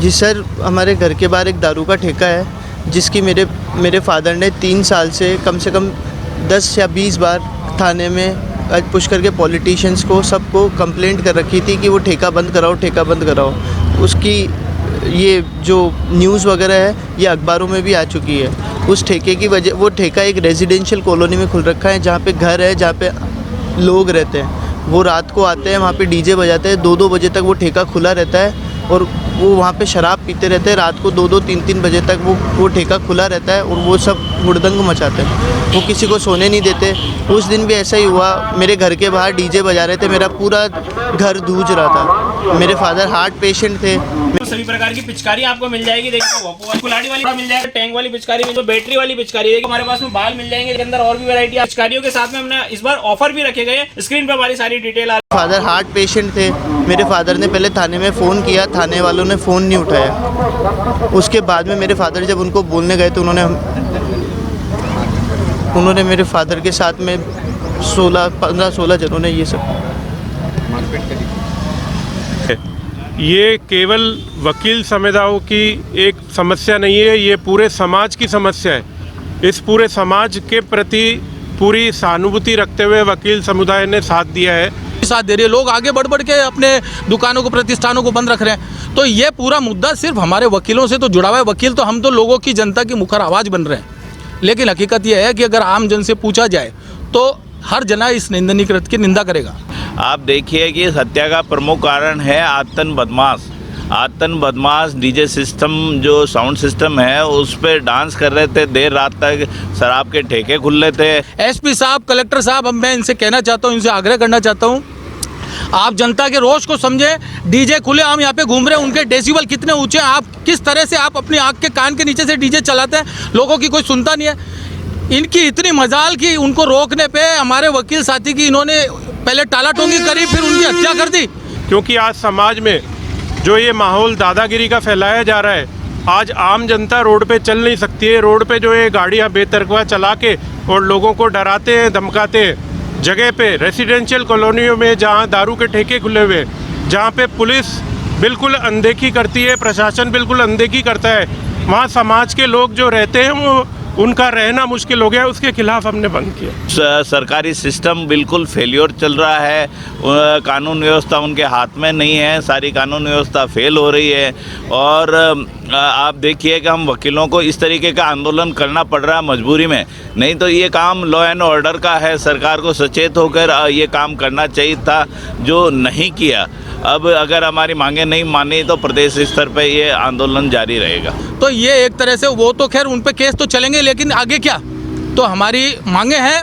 जी sir, हमारे घर के बाहर एक दारू का ठेका है जिसकी मेरे फादर ने 3 साल से कम 10 या 20 बार थाने में पुश करके पॉलिटिशियंस को सबको कंप्लेंट कर रखी थी कि वो ठेका बंद कराओ, ठेका बंद कराओ। उसकी ये जो न्यूज़ वगैरह है ये अखबारों में भी आ चुकी है। उस ठेके की वजह, वो ठेका एक रेजिडेंशियल कॉलोनी में खुल रखा है जहाँ पे घर है, जहाँ पे लोग रहते हैं। वो रात को आते हैं, वहाँ पे डीजे बजाते हैं, 2-2 बजे तक वो ठेका खुला रहता है और वो वहाँ पे शराब पीते रहते हैं। रात को 2-2, 3-3 बजे तक वो ठेका खुला रहता है और वो सब हुड़दंग मचाते हैं। वो किसी को सोने नहीं देते। उस दिन भी ऐसा ही हुआ, मेरे घर के बाहर डीजे बजा रहे थे, मेरा पूरा घर धूज रहा था। मेरे फादर हार्ट पेशेंट थे। तो सभी प्रकार की पिचकारी आपको मिल जाएगी। देखिए कुल्हाड़ी वाली मिल जाएगी, टैंक वाली पिचकारी मिल, बैटरी वाली पिचकारी है। हमारे पास में बाल मिल जाएंगे, इसके अंदर और भी वैरायटी पिचकारियों के साथ में हमने इस बार ऑफर भी रखे गए। स्क्रीन पर हमारी सारी डिटेल। फादर हार्ट पेशेंट थे। मेरे फादर ने पहले थाने में फ़ोन किया, थाने वालों ने फ़ोन नहीं उठाया। उसके बाद में मेरे फादर जब उनको बोलने गए तो उन्होंने मेरे फादर के साथ में 15-16 जनों ने ये सब। ये केवल वकील समुदायों की एक समस्या नहीं है, ये पूरे समाज की समस्या है। इस पूरे समाज के प्रति पूरी सहानुभूति रखते हुए वकील समुदाय ने साथ दिया है, साथ दे रही है। लोग आगे बढ़ बढ़ के अपने दुकानों को, प्रतिष्ठानों को बंद रख रहे हैं। तो ये पूरा मुद्दा सिर्फ हमारे वकीलों से तो जुड़ा हुआ है। वकील तो हम तो लोगों की, जनता की मुखर आवाज़ बन रहे हैं। लेकिन हकीकत यह है कि अगर आम जन से पूछा जाए तो हर जना इस निंदनीय कृत्य की निंदा करेगा। आप देखिए कि इस हत्या का प्रमुख कारण है आतन बदमाश डीजे सिस्टम, जो साउंड सिस्टम है उस पर डांस कर रहे थे। देर रात तक शराब के ठेके खुल रहे थे। एसपी साहब, कलेक्टर साहब, अब मैं इनसे कहना चाहता हूँ, इनसे आग्रह करना चाहता हूँ, आप जनता के रोष को समझें। डीजे खुले आम यहाँ पे घूम रहे हैं, उनके डेसिबल कितने ऊंचे हैं, आप किस तरह से आप अपनी आँख के कान के नीचे से डीजे चलाते हैं, लोगों की कोई सुनता नहीं है। इनकी इतनी मजाल कि उनको रोकने पे हमारे वकील साथी की इन्होंने पहले टालाटोंगी करी, फिर उनकी हत्या कर दी। क्योंकि आज समाज में जो ये माहौल दादागिरी का फैलाया जा रहा है, आज आम जनता रोड पे चल नहीं सकती है। रोड पे जो ये गाड़ियाँ बेतरकवा चला के और लोगों को डराते हैं, धमकाते हैं। जगह पे रेसिडेंशियल कॉलोनियों में जहाँ दारू के ठेके खुले हुए, जहाँ पे पुलिस बिल्कुल अनदेखी करती है, प्रशासन बिल्कुल अनदेखी करता है, वहाँ समाज के लोग जो रहते हैं वो उनका रहना मुश्किल हो गया। उसके खिलाफ हमने बंद किया। सरकारी सिस्टम बिल्कुल फेल्योर चल रहा है। कानून व्यवस्था उनके हाथ में नहीं है, सारी कानून व्यवस्था फेल हो रही है। और आप देखिए कि हम वकीलों को इस तरीके का आंदोलन करना पड़ रहा है मजबूरी में, नहीं तो ये काम लॉ एंड ऑर्डर का है। सरकार को सचेत होकर ये काम करना चाहिए था, जो नहीं किया। अब अगर हमारी मांगे नहीं मानी तो प्रदेश स्तर पे ये आंदोलन जारी रहेगा। तो ये एक तरह से, वो तो खैर उन पे केस तो चलेंगे, लेकिन आगे क्या? तो हमारी मांगे हैं।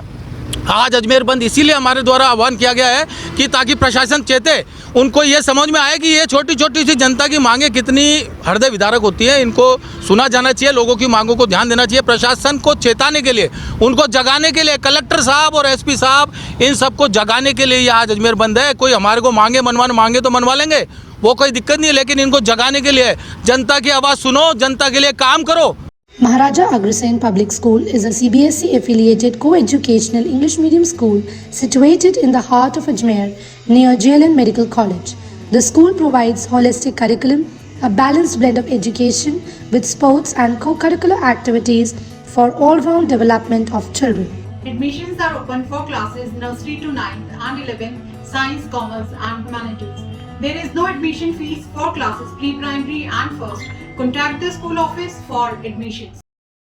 आज अजमेर बंद इसीलिए हमारे द्वारा आह्वान किया गया है कि ताकि प्रशासन चेते, उनको ये समझ में आए कि ये छोटी छोटी सी जनता की मांगे कितनी हृदय विदारक होती है। इनको सुना जाना चाहिए, लोगों की मांगों को ध्यान देना चाहिए। प्रशासन को चेताने के लिए, उनको जगाने के लिए, कलेक्टर साहब और एसपी साहब, इन सबको जगाने के लिए ये आज अजमेर बंद है। कोई हमारे को मांगे तो मनवा लेंगे, वो कोई दिक्कत नहीं है, लेकिन इनको जगाने के लिए, जनता की आवाज़ सुनो, जनता के लिए काम करो। Maharaja Agrasen Public School is a CBSE affiliated co-educational English medium school situated in the heart of Ajmer near JLN Medical College. The school provides holistic curriculum, a balanced blend of education with sports and co-curricular activities for all-round development of children. Admissions are open for classes nursery to 9th and 11th, science, commerce and humanities. There is no admission fees for classes pre-primary and first. Contact the school office for admissions.